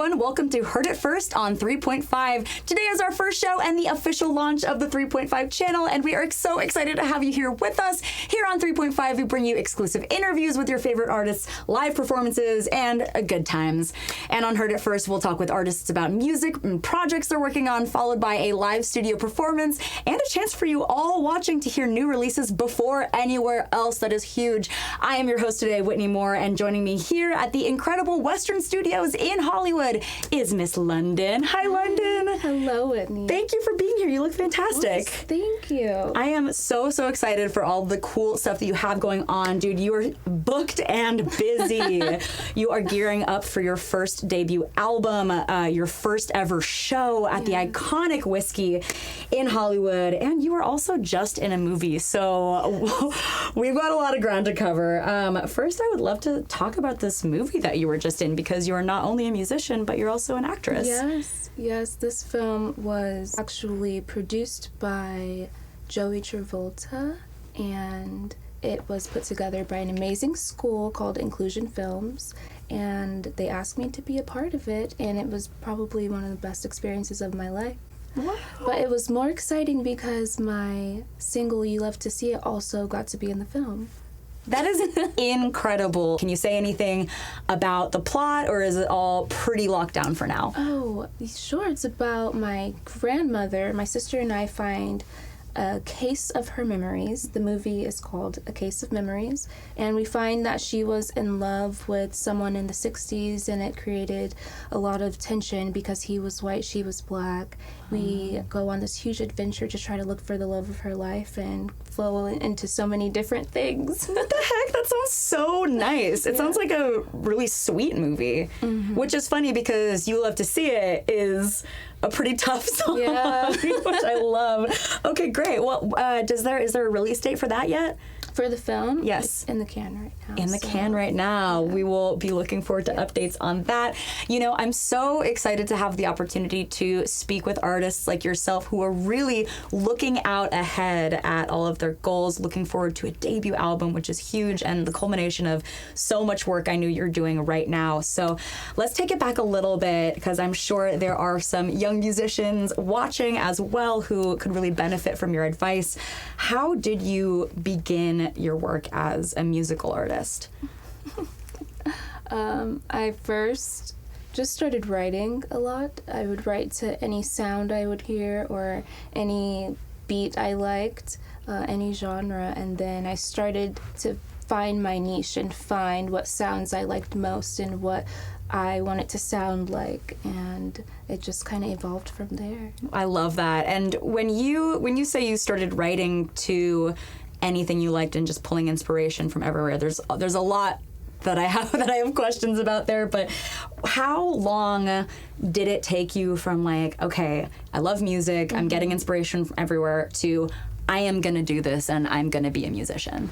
everyone. Welcome to Heard It First on 3.5. Today is our first show and the official launch of the 3.5 channel, and we are so excited to have you here with us. Here on 3.5, we bring you exclusive interviews with your favorite artists, live performances, and good times. And on Heard It First, we'll talk with artists about music and projects they're working on, followed by a live studio performance and a chance for you all watching to hear new releases before anywhere else. That is huge. I am your host today, Whitney Moore, and joining me here at the incredible Western Studios in Hollywood is Miss London. Hi, London. Hello, Whitney. Thank you for being here. You look fantastic. Yes, thank you. I am so excited for all the cool stuff that you have going on, dude. You are booked and busy. You are gearing up for your first debut album, your first ever show at the iconic Whiskey in Hollywood, and you are also just in a movie. So we've got a lot of ground to cover. First, I would love to talk about this movie that you were just in, because you are not only a musician, but you're also an actress. Yes, this film was actually produced by Joey Travolta, and it was put together by an amazing school called Inclusion Films, and they asked me to be a part of it, and it was probably one of the best experiences of my life. Wow. But it was more exciting because my single, You Love to See It, also got to be in the film. That is incredible. Can you say anything about the plot, or is it all pretty locked down for now? Oh, sure. It's about my grandmother. My sister and I find a case of her memories. The movie is called A Case of Memories. And we find that she was in love with someone in the 60s, and it created a lot of tension because he was white, she was black. We go on this huge adventure to try to look for the love of her life and flow into so many different things. What the heck? That sounds so nice. It sounds like a really sweet movie, which is funny because You Love to See It is a pretty tough song, which I love. Okay, great. Well, is there a release date for that yet? For the film? Yes. It's in the can right now. In the can right now. Yeah. We will be looking forward to updates on that. You know, I'm so excited to have the opportunity to speak with artists like yourself who are really looking out ahead at all of their goals, looking forward to a debut album, which is huge, and the culmination of so much work I know you're doing right now. So let's take it back a little bit, because I'm sure there are some young musicians watching as well who could really benefit from your advice. How did you begin your work as a musical artist? I first just started writing a lot. I would write to any sound I would hear or any beat I liked, any genre, and then I started to find my niche and find what sounds I liked most and what I want it to sound like, and it just kind of evolved from there. I love that. And when you say you started writing to anything you liked and just pulling inspiration from everywhere, there's a lot that I have questions about there, but how long did it take you from like, okay, I love music, I'm getting inspiration from everywhere, to I am gonna do this and I'm gonna be a musician?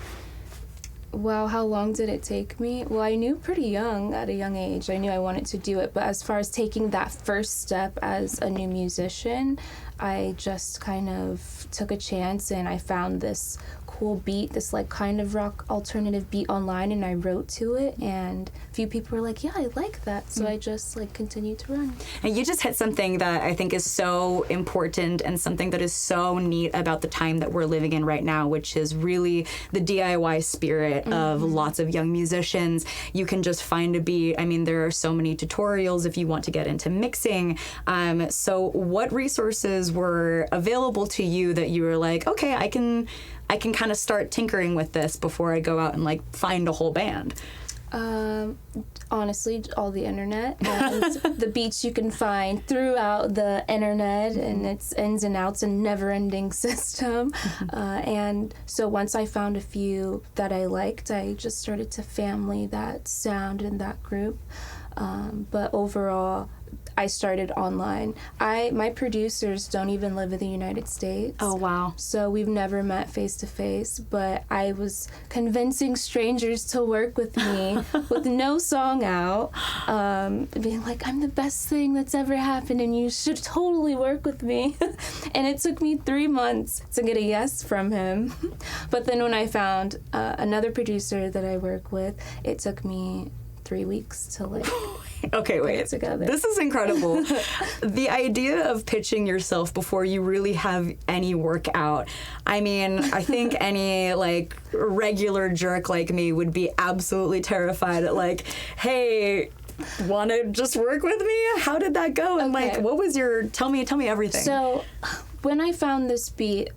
Well, how long did it take me? Well, I knew pretty young, at a young age, I knew I wanted to do it, but as far as taking that first step as a new musician, I just kind of took a chance, and I found this cool beat, this like kind of rock alternative beat online, and I wrote to it, and a few people were like, yeah, I like that, so I just like continued to run. And you just hit something that I think is so important and something that is so neat about the time that we're living in right now, which is really the DIY spirit of lots of young musicians. You can just find a beat. I mean, there are so many tutorials if you want to get into mixing. So what resources were available to you that you were like, okay, I can kind of start tinkering with this before I go out and like find a whole band? Honestly, all the internet and the beats you can find throughout the internet and its ins and outs and never-ending system. And so once I found a few that I liked, I just started to family that sound in that group. But overall, I started online. My producers don't even live in the United States. Oh, wow. So we've never met face to face, but I was convincing strangers to work with me with no song out, being like, I'm the best thing that's ever happened and you should totally work with me. And it took me 3 months to get a yes from him. But then when I found another producer that I work with, it took me 3 weeks to like Okay, put wait. it together. This is incredible. The idea of pitching yourself before you really have any work out. I mean, I think any like regular jerk like me would be absolutely terrified at like, hey, want to just work with me? How did that go? And Okay. like, what was your, tell me everything. So when I found this beat,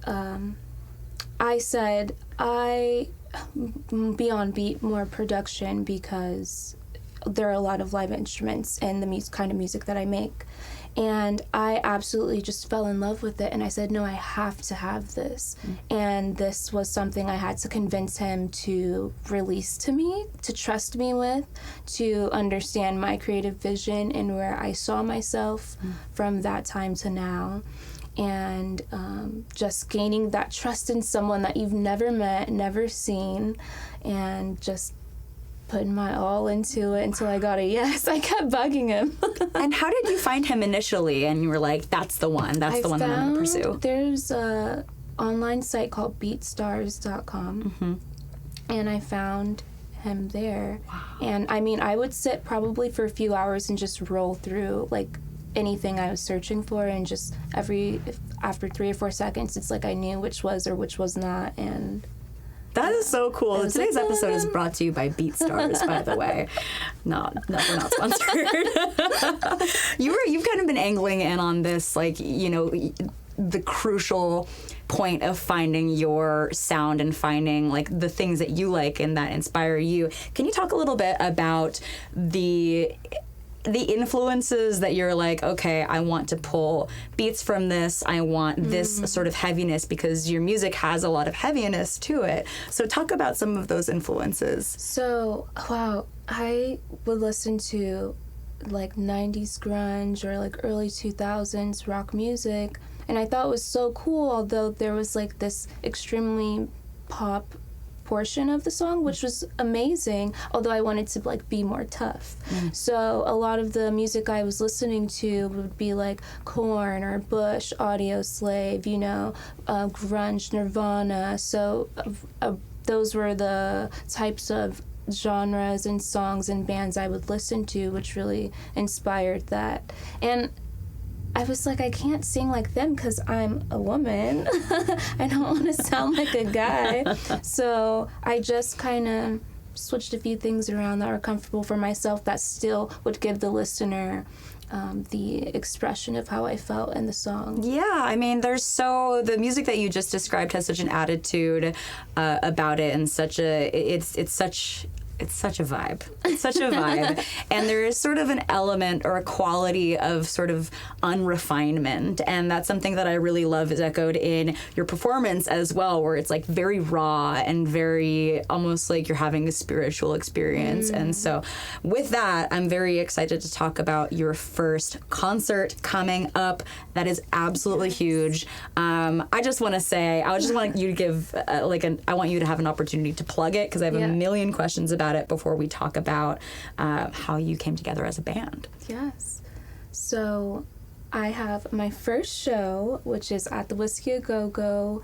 I said, I be on beat more production because there are a lot of live instruments in the kind of music that I make. And I absolutely just fell in love with it. And I said, no, I have to have this. And this was something I had to convince him to release to me, to trust me with, to understand my creative vision and where I saw myself from that time to now. And just gaining that trust in someone that you've never met, never seen, and just putting my all into it until I got a yes. I kept bugging him. And how did you find him initially? And you were like, that's the one. That's the one that I'm going to pursue. There's a online site called beatstars.com. And I found him there. Wow. And I mean, I would sit probably for a few hours and just roll through like anything I was searching for, and just after 3 or 4 seconds, it's like I knew which was or which was not. And that is so cool. Today's like, episode is brought to you by BeatStars, by the way. No, we're not sponsored. You've kind of been angling in on this, like, you know, the crucial point of finding your sound and finding like the things that you like and that inspire you. Can you talk a little bit about the influences that you're like, okay, I want to pull beats from this. I want this sort of heaviness, because your music has a lot of heaviness to it. So talk about some of those influences. So, wow, I would listen to like 90s grunge or like early 2000s rock music, and I thought it was so cool, although there was like this extremely pop portion of the song, which was amazing, although I wanted to like be more tough. So a lot of the music I was listening to would be like Korn or Bush, Audioslave, you know, grunge, Nirvana. So those were the types of genres and songs and bands I would listen to, which really inspired that. And I was like, I can't sing like them because I'm a woman. I don't want to sound like a guy. So I just kind of switched a few things around that were comfortable for myself that still would give the listener the expression of how I felt in the song. Yeah, I mean, the music that you just described has such an attitude about it, and it's such a vibe. It's such a vibe. And there is sort of an element or a quality of sort of unrefinement. And that's something that I really love is echoed in your performance as well, where it's like very raw and very almost like you're having a spiritual experience. And so with that, I'm very excited to talk about your first concert coming up. That is absolutely huge. I just want to say, I just want you to give I want you to have an opportunity to plug it, because I have a million questions about it before we talk about how you came together as a band. Yes. So I have my first show, which is at the Whiskey A Go-Go,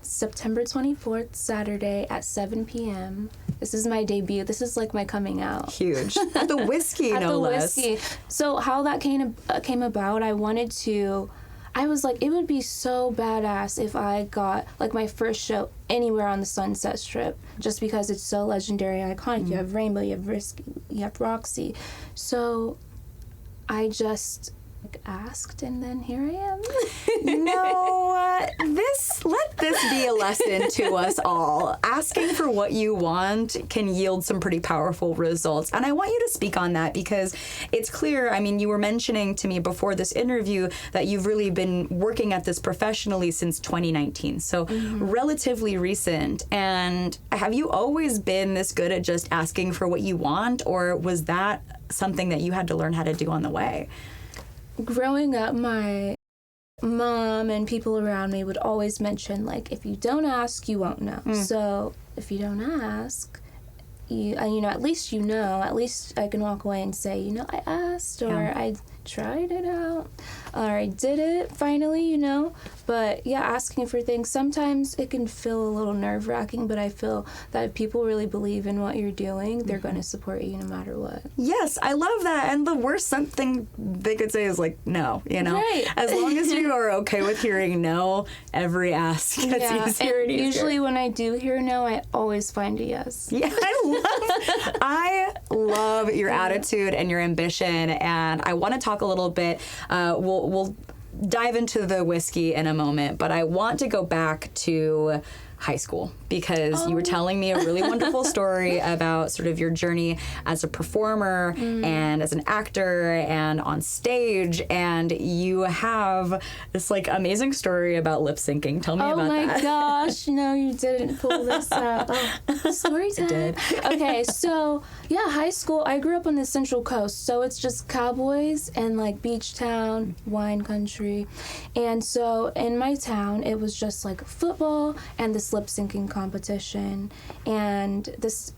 September 24th, Saturday at 7 p.m. This is my debut. This is like my coming out. Huge. At the Whiskey, at no the less. Whiskey. So how that came about, I was like, it would be so badass if I got like my first show anywhere on the Sunset Strip, just because it's so legendary, iconic. You have Rainbow, you have Whiskey, you have Roxy. So I just asked, and then here I am. Let this be a lesson to us all. Asking for what you want can yield some pretty powerful results. And I want you to speak on that, because it's clear, I mean, you were mentioning to me before this interview that you've really been working at this professionally since 2019. So relatively recent. And have you always been this good at just asking for what you want, or was that something that you had to learn how to do on the way? Growing up, my mom and people around me would always mention, like, if you don't ask, you won't know. So if you don't ask, at least at least I can walk away and say, I asked, or I tried it out. or I did it finally, you know. But yeah, asking for things, sometimes it can feel a little nerve-wracking, but I feel that if people really believe in what you're doing, they're going to support you no matter what. Yes, I love that. And the worst something they could say is like, no, you know? Right. As long as you are okay with hearing no, every ask gets easier and easier. Usually when I do hear no, I always find a yes. Yeah, I love your attitude and your ambition, and I want to talk a little bit. We'll dive into the whiskey in a moment, but I want to go back to high school because you were telling me a really wonderful story about sort of your journey as a performer and as an actor and on stage, and you have this like amazing story about lip syncing. Tell me about that. Oh my gosh, no, you didn't pull this out. Oh, story time. I did. Okay, so yeah, high school, I grew up on the Central Coast, so it's just cowboys and like beach town, wine country. And so in my town, it was just like football and this lip syncing competition, and this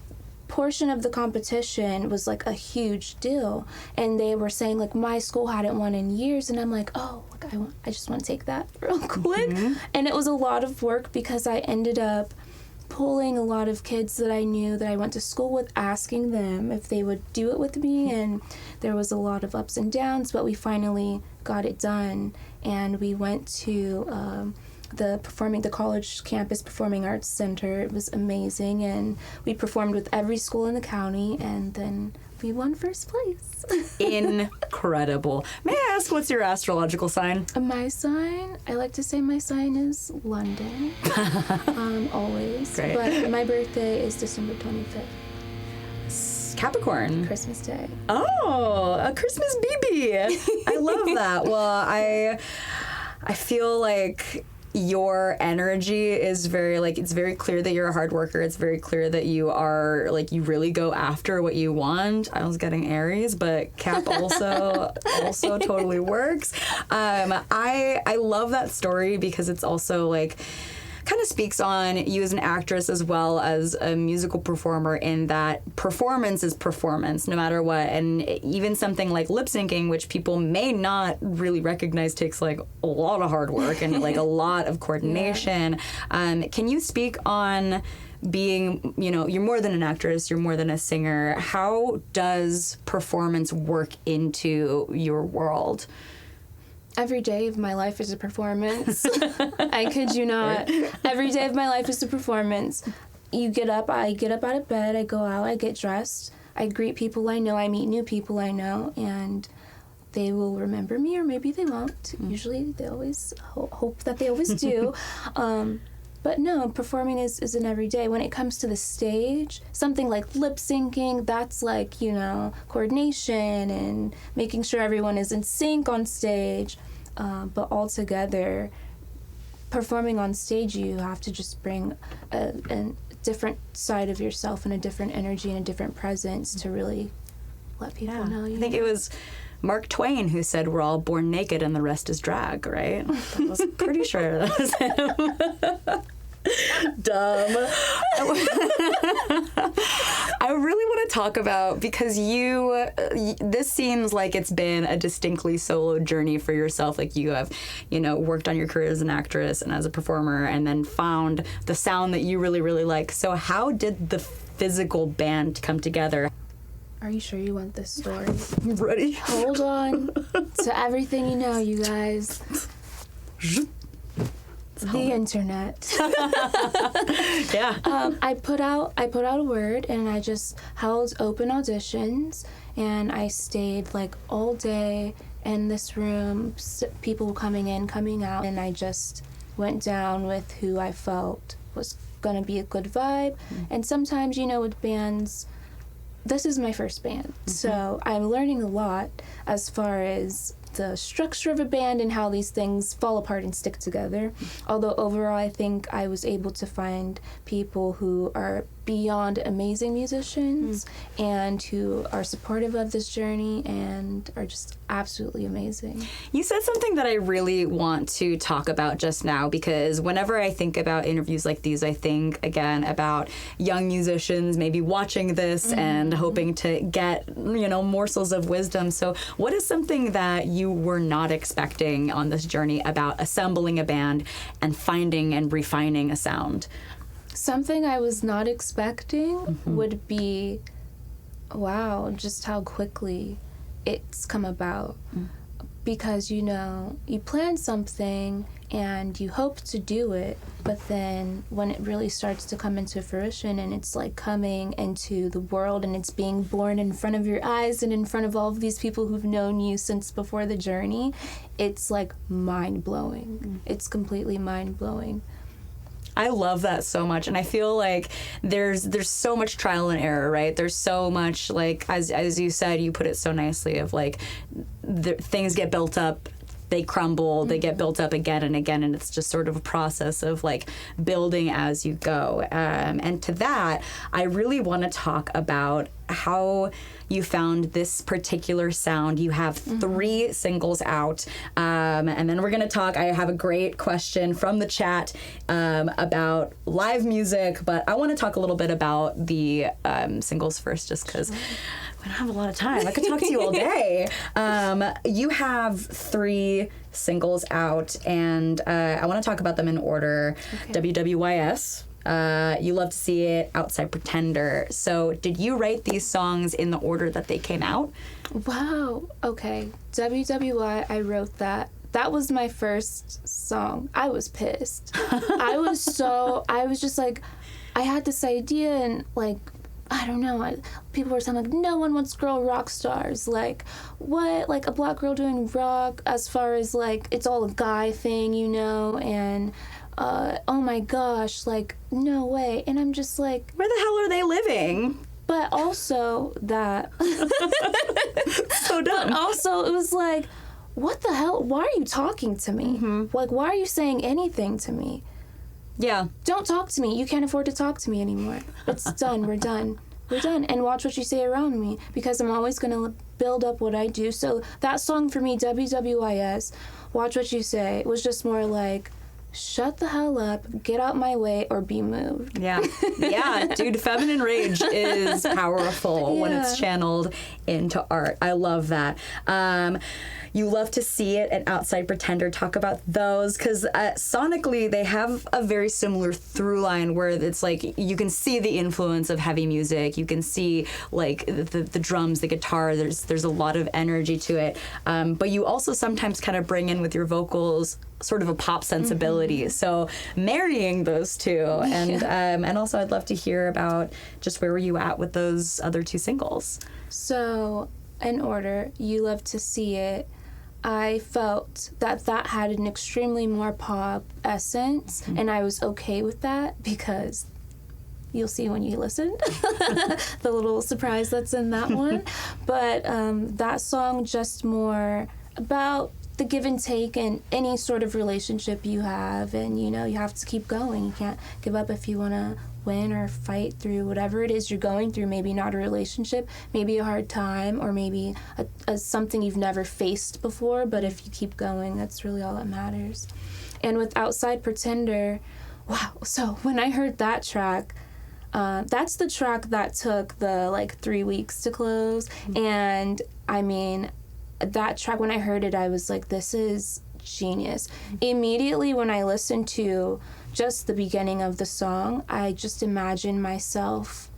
portion of the competition was like a huge deal, and they were saying like my school hadn't won in years, and I'm like, oh, like I just want to take that real quick. And it was a lot of work because I ended up pulling a lot of kids that I knew that I went to school with, asking them if they would do it with me, and there was a lot of ups and downs, but we finally got it done, and we went to the college campus performing arts center. It was amazing, and we performed with every school in the county, and then we won first place. Incredible. May I ask, what's your astrological sign? My sign, I like to say my sign is London, always. Great. But my birthday is December 25th. Capricorn. Christmas Day. Oh, a Christmas BB. I love that. Well, I feel like your energy is very, like, it's very clear that you're a hard worker. It's very clear that you are, like, you really go after what you want. I was getting Aries, but Cap also totally works. I love that story because it's also, like, kind of speaks on you as an actress as well as a musical performer, in that performance is performance no matter what. And even something like lip syncing, which people may not really recognize, takes like a lot of hard work and like a lot of coordination. Yeah. Can you speak on being, you know, you're more than an actress, you're more than a singer. How does performance work into your world? Every day of my life is a performance. I kid you not. Every day of my life is a performance. I get up out of bed, I go out, I get dressed, I greet people I know, I meet new people I know, and they will remember me, or maybe they won't. Usually they always hope that they always do. But no, performing is an everyday. When it comes to the stage, something like lip syncing, that's like, you know, coordination and making sure everyone is in sync on stage. But altogether, performing on stage, you have to just bring a different side of yourself and a different energy and a different presence to really let people know you. I think it was Mark Twain who said we're all born naked and the rest is drag, right? I was pretty sure that was him. Dumb. I really want to talk about, because this seems like it's been a distinctly solo journey for yourself. Like you have, you know, worked on your career as an actress and as a performer, and then found the sound that you really, really like. So how did the physical band come together? Are you sure you want this story? I'm ready. Hold on to everything you know, you guys. The internet. Yeah. I put out a word, and I just held open auditions, and I stayed like all day in this room, people coming in, coming out, and I just went down with who I felt was gonna be a good vibe. And sometimes, you know, with bands, this is my first band, so I'm learning a lot as far as the structure of a band and how these things fall apart and stick together. Although overall, I think I was able to find people who are beyond amazing musicians and who are supportive of this journey and are just absolutely amazing. You said something that I really want to talk about just now, because whenever I think about interviews like these, I think again about young musicians maybe watching this and hoping to get, you know, morsels of wisdom. So what is something that you were not expecting on this journey about assembling a band and finding and refining a sound? Something I was not expecting would be, wow, just how quickly it's come about. Because, you know, you plan something and you hope to do it, but then when it really starts to come into fruition and it's like coming into the world and it's being born in front of your eyes and in front of all of these people who've known you since before the journey, it's like mind-blowing. It's completely mind-blowing. I love that so much, and I feel like there's so much trial and error, right? There's so much, like, as you said, you put it so nicely, of like things get built up, they crumble, they get built up again and again, and it's just sort of a process of like building as you go. And to that, I really want to talk about how you found this particular sound. You have 3 singles out, and then we're going to talk. I have a great question from the chat about live music, but I want to talk a little bit about the singles first, just because I don't have a lot of time. I could talk to you all day. You have 3 singles out, and I want to talk about them in order. Okay. WWYS. You Love to See It, Outside Pretender. So did you write these songs in the order that they came out? Wow. Okay. WWY, I wrote that. That was my first song. I was pissed. I was just like, I had this idea and like, I don't know, people were saying like, no one wants girl rock stars. Like, what? Like a black girl doing rock, as far as like, it's all a guy thing, you know, and oh my gosh, like, no way. And I'm just like, where the hell are they living? But also that, so dumb. But also it was like, what the hell? Why are you talking to me? Like, why are you saying anything to me? Yeah. Don't talk to me. You can't afford to talk to me anymore. It's done. We're done. We're done. And watch what you say around me, because I'm always going to build up what I do. So that song for me, WWYS, Watch What You Say, was just more like, shut the hell up, get out my way, or be moved. Yeah. Yeah, dude, feminine rage is powerful when it's channeled into art. I love that. You Love to See It and Outside Pretender. Talk about those, because sonically they have a very similar through line where it's like you can see the influence of heavy music. You can see like the drums, the guitar. There's a lot of energy to it. But you also sometimes kind of bring in with your vocals sort of a pop sensibility. So marrying those two, and also I'd love to hear about just where were you at with those other 2 singles. So in order, You Love to See It, I felt that had an extremely more pop essence, and I was okay with that because you'll see when you listen the little surprise that's in that one. But that song just more about the give and take in any sort of relationship you have, and you know, you have to keep going. You can't give up if you want to win or fight through whatever it is you're going through. Maybe not a relationship, maybe a hard time, or maybe a something you've never faced before, but if you keep going, that's really all that matters. And with Outside Pretender, wow, so when I heard that track, that's the track that took the like 3 weeks to close. And I mean, that track, when I heard it, I was like, this is genius. Immediately when I listened to just the beginning of the song, I just imagined myself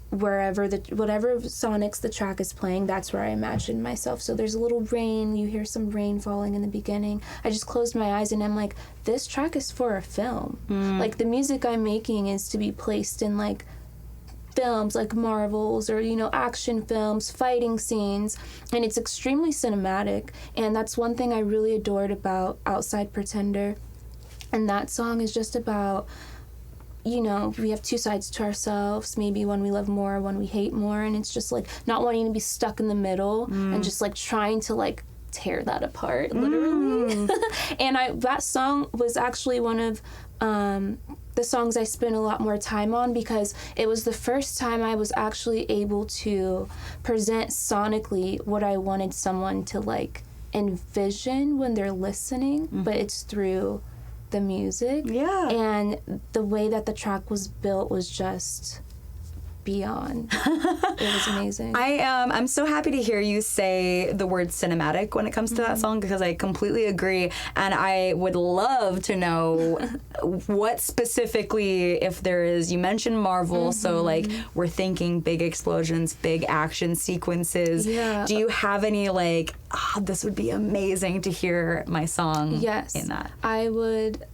whatever sonics the track is playing, that's where I imagined myself. So there's a little rain, you hear some rain falling in the beginning. I just closed my eyes and I'm like, this track is for a film. Like, the music I'm making is to be placed in like films like Marvels or, you know, action films, fighting scenes, and it's extremely cinematic. And that's one thing I really adored about Outside Pretender. And that song is just about, you know, we have 2 sides to ourselves, maybe one we love more, one we hate more, and it's just like not wanting to be stuck in the middle and just like trying to like tear that apart, literally. And that song was actually one of the the songs I spent a lot more time on, because it was the first time I was actually able to present sonically what I wanted someone to like envision when they're listening, but it's through the music. Yeah. And the way that the track was built was just beyond. It was amazing. I'm so happy to hear you say the word cinematic when it comes to that song, because I completely agree, and I would love to know what specifically, if there is, you mentioned Marvel, so like we're thinking big explosions, big action sequences. Yeah. Do you have any like, this would be amazing to hear my song Yes. in that? I would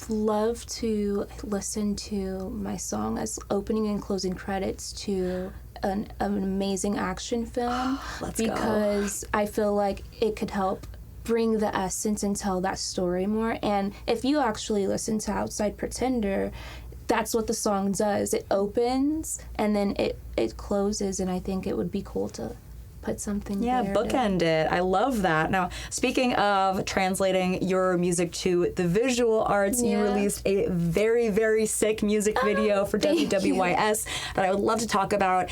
love to listen to my song as opening and closing credits to an amazing action film. Let's go. Because I feel like it could help bring the essence and tell that story more. And if you actually listen to Outside Pretender, that's what the song does. It opens and then it closes, and I think it would be cool to put something Yeah, there bookend it. I love that. Now, speaking of translating your music to the visual arts, you Yeah. released a very, very sick music video for thank WWYS that I would love to talk about.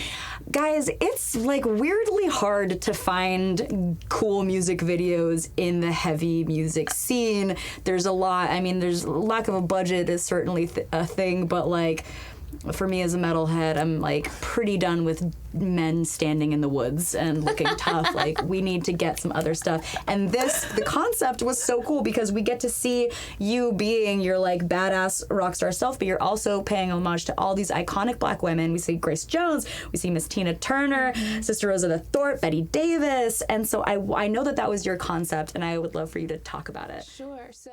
Guys, it's like weirdly hard to find cool music videos in the heavy music scene. There's a lot, I mean, there's lack of a budget is certainly a thing, but like, for me as a metalhead, I'm like pretty done with men standing in the woods and looking tough. Like, we need to get some other stuff. And the concept was so cool because we get to see you being your like badass rock star self, but you're also paying homage to all these iconic Black women. We see Grace Jones, we see Miss Tina Turner, Sister Rosetta Thorpe, Betty Davis. And so I know that was your concept, and I would love for you to talk about it. Sure. So